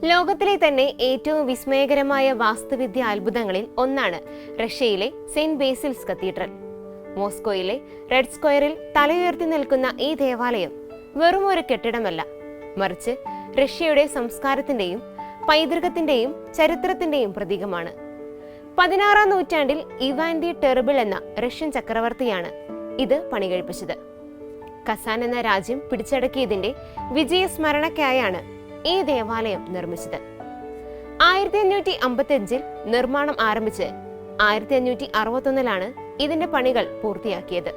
ലോകത്തിലെ തന്നെ ഏറ്റവും വിസ്മയകരമായ വാസ്തുവിദ്യ അത്ഭുതങ്ങളിൽ ഒന്നാണ് റഷ്യയിലെ സെന്റ് ബേസിൽസ് കത്തീഡ്രൽ. മോസ്കോയിലെ റെഡ് സ്ക്വയറിൽ തലയുയർത്തി നിൽക്കുന്ന ഈ ദേവാലയം വെറും ഒരു കെട്ടിടമല്ല, മറിച്ച് റഷ്യയുടെ സംസ്കാരത്തിന്റെയും പൈതൃകത്തിന്റെയും ചരിത്രത്തിന്റെയും പ്രതീകമാണ്. 16-ാം നൂറ്റാണ്ടിൽ ഇവാൻ ദി ടെറിബിൾ എന്ന റഷ്യൻ ചക്രവർത്തിയാണ് ഇത് പണികഴിപ്പിച്ചത്. കസാൻ എന്ന രാജ്യം പിടിച്ചടക്കിയതിന്റെ വിജയസ്മരണയ്ക്കായാണ് ഈ ദേവാലയം നിർമ്മിച്ചത്. 1555-ൽ നിർമ്മാണം ആരംഭിച്ച് 1561-ലാണ് ഇതിന്റെ പണികൾ പൂർത്തിയാക്കിയത്.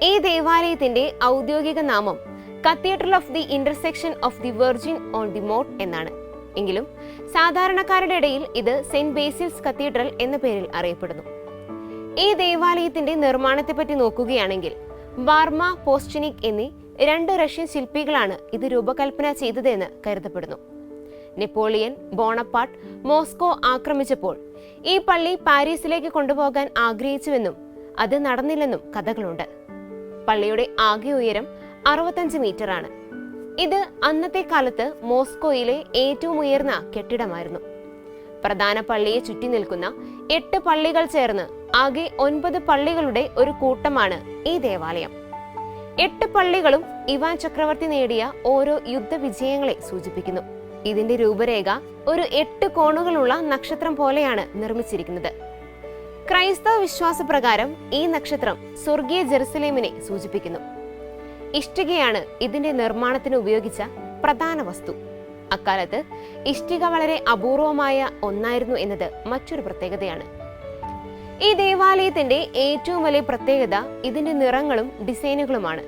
ഈ ദേവാലയത്തിന്റെ ഔദ്യോഗിക നാമം cathedral of the intersection of the virgin on the moat എന്നാണ്. എങ്കിലും സാധാരണക്കാരുടെ ഇടയിൽ ഇത് സെന്റ് ബേസിൽസ് കത്തീഡ്രൽ എന്ന പേരിൽ അറിയപ്പെടുന്നു. ഈ ദേവാലയത്തിന്റെ നിർമ്മാണത്തെപ്പറ്റി നോക്കുകയാണെങ്കിൽ വാർമ പോസ്റ്റ്നിക് എന്നീ 2 റഷ്യൻ ശില്പികളാണ് ഇത് രൂപകൽപ്പന ചെയ്തതെന്ന് കരുതപ്പെടുന്നു. നെപ്പോളിയൻ ബോണപ്പാർട്ട് മോസ്കോ ആക്രമിച്ചപ്പോൾ ഈ പള്ളി പാരീസിലേക്ക് കൊണ്ടുപോകാൻ ആഗ്രഹിച്ചുവെന്നും അത് നടന്നില്ലെന്നും കഥകളുണ്ട്. പള്ളിയുടെ ആകെ ഉയരം 65 മീറ്ററാണ്. ഇത് അന്നത്തെ കാലത്ത് മോസ്കോയിലെ ഏറ്റവും ഉയർന്ന കെട്ടിടമായിരുന്നു. പ്രധാന പള്ളിയെ ചുറ്റി നിൽക്കുന്ന 8 പള്ളികൾ ചേർന്ന് ആകെ 9 പള്ളികളുടെ ഒരു കൂട്ടമാണ് ഈ ദേവാലയം. 8 പള്ളികളും ഇവാൻ ചക്രവർത്തി നേടിയ ഓരോ യുദ്ധവിജയങ്ങളെ സൂചിപ്പിക്കുന്നു. ഇതിന്റെ രൂപരേഖ ഒരു 8 കോണുകളുള്ള നക്ഷത്രം പോലെയാണ് നിർമ്മിച്ചിരിക്കുന്നത്. ക്രൈസ്തവ വിശ്വാസപ്രകാരം ഈ നക്ഷത്രം സ്വർഗീയ ജെറുസലേമിനെ സൂചിപ്പിക്കുന്നു. ഇഷ്ടികയാണ് ഇതിന്റെ നിർമ്മാണത്തിന് ഉപയോഗിച്ച പ്രധാന വസ്തു. അക്കാലത്ത് ഇഷ്ടിക വളരെ അപൂർവമായ ഒന്നായിരുന്നു എന്നത് മറ്റൊരു പ്രത്യേകതയാണ്. ഈ ദേവാലയത്തിന്റെ ഏറ്റവും വലിയ പ്രത്യേകത ഇതിന്റെ നിറങ്ങളും ഡിസൈനുകളുമാണ്.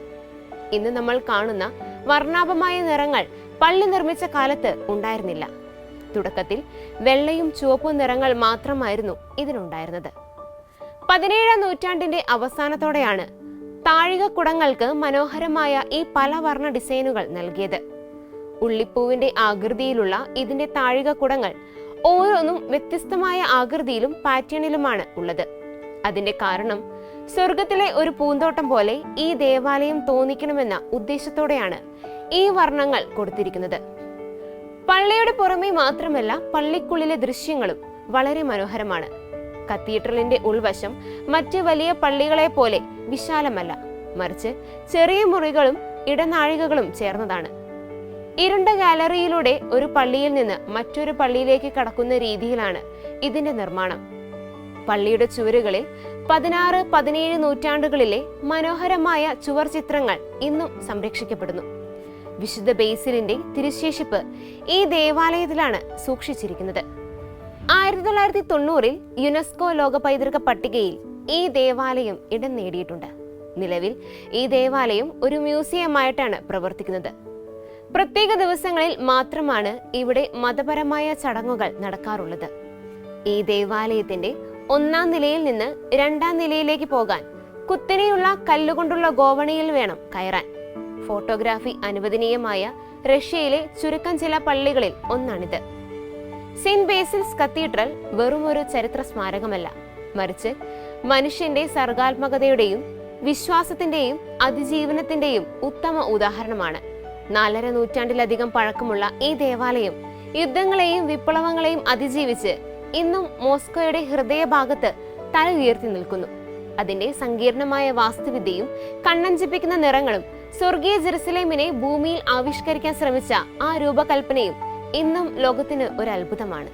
ഇന്ന് നമ്മൾ കാണുന്ന വർണ്ണാഭമായ നിറങ്ങൾ പള്ളി നിർമ്മിച്ച കാലത്ത് ഉണ്ടായിരുന്നില്ല. തുടക്കത്തിൽ വെള്ളയും ചുവപ്പും നിറങ്ങൾ മാത്രമായിരുന്നു ഇതിനുണ്ടായിരുന്നത്. 17-ാം നൂറ്റാണ്ടിന്റെ അവസാനത്തോടെയാണ് താഴികക്കുടങ്ങൾക്ക് മനോഹരമായ ഈ പല വർണ്ണ ഡിസൈനുകൾ നൽകിയത്. ഉള്ളിപ്പൂവിന്റെ ആകൃതിയിലുള്ള ഇതിന്റെ താഴികക്കുടങ്ങൾ ഓരോന്നും വ്യത്യസ്തമായ ആകൃതിയിലും പാറ്റേണിലുമാണ് ഉള്ളത്. അതിന്റെ കാരണം സ്വർഗത്തിലെ ഒരു പൂന്തോട്ടം പോലെ ഈ ദേവാലയം തോന്നിക്കണമെന്ന ഉദ്ദേശത്തോടെയാണ് ഈ വർണ്ണങ്ങൾ കൊടുത്തിരിക്കുന്നത്. പള്ളിയുടെ പുറമേ മാത്രമല്ല, പള്ളിക്കുള്ളിലെ ദൃശ്യങ്ങളും വളരെ മനോഹരമാണ്. കത്തീഡ്രലിന്റെ ഉൾവശം മറ്റ് വലിയ പള്ളികളെ പോലെ വിശാലമല്ല, മറിച്ച് ചെറിയ മുറികളും ഇടനാഴികകളും ചേർന്നതാണ്. ഇരുണ്ട ഗാലറിയിലൂടെ ഒരു പള്ളിയിൽ നിന്ന് മറ്റൊരു പള്ളിയിലേക്ക് കടക്കുന്ന രീതിയിലാണ് ഇതിന്റെ നിർമ്മാണം. പള്ളിയുടെ ചുവരുകളിൽ 16-17 നൂറ്റാണ്ടുകളിലെ മനോഹരമായ ചുവർ ചിത്രങ്ങൾ ഇന്നും സംരക്ഷിക്കപ്പെടുന്നു. വിശുദ്ധ ബേസിലിന്റെ തിരുശേഷിപ്പ് ഈ ദേവാലയത്തിലാണ് സൂക്ഷിച്ചിരിക്കുന്നത്. 1990-ൽ യുനെസ്കോ ലോക പൈതൃക പട്ടികയിൽ ഈ ദേവാലയം ഇടം നേടിയിട്ടുണ്ട്. നിലവിൽ ഈ ദേവാലയം ഒരു മ്യൂസിയമായിട്ടാണ് പ്രവർത്തിക്കുന്നത്. പ്രത്യേക ദിവസങ്ങളിൽ മാത്രമാണ് ഇവിടെ മതപരമായ ചടങ്ങുകൾ നടക്കാറുള്ളത്. ഈ ദേവാലയത്തിന്റെ 1-ാം നിലയിൽ നിന്ന് 2-ാം നിലയിലേക്ക് പോകാൻ കുത്തനെയുള്ള കല്ലുകൊണ്ടുള്ള ഗോവണിയിൽ വേണം കയറാൻ. ഫോട്ടോഗ്രാഫി അനുവദനീയമായ റഷ്യയിലെ ചുരുക്കം ചില പള്ളികളിൽ ഒന്നാണിത്. സെന്റ് ബേസിൽസ് കത്തീഡ്രൽ വെറും ഒരു ചരിത്ര സ്മാരകമല്ല, മറിച്ച് മനുഷ്യന്റെ സർഗാത്മകതയുടെയും വിശ്വാസത്തിന്റെയും അതിജീവനത്തിന്റെയും ഉത്തമ ഉദാഹരണമാണ്. 4.5 നൂറ്റാണ്ടിലധികം പഴക്കമുള്ള ഈ ദേവാലയം യുദ്ധങ്ങളെയും വിപ്ലവങ്ങളെയും അതിജീവിച്ച് ഇന്നും മോസ്കോയുടെ ഹൃദയഭാഗത്ത് തല ഉയർത്തി നിൽക്കുന്നു. അതിന്റെ സങ്കീർണമായ വാസ്തുവിദ്യയും കണ്ണഞ്ചിപ്പിക്കുന്ന നിറങ്ങളും സ്വർഗീയ ജെറുസലേമിനെ ഭൂമിയിൽ ആവിഷ്കരിക്കാൻ ശ്രമിച്ച ആ രൂപകൽപ്പനയും ഇന്നും ലോകത്തിന് ഒരു അത്ഭുതമാണ്.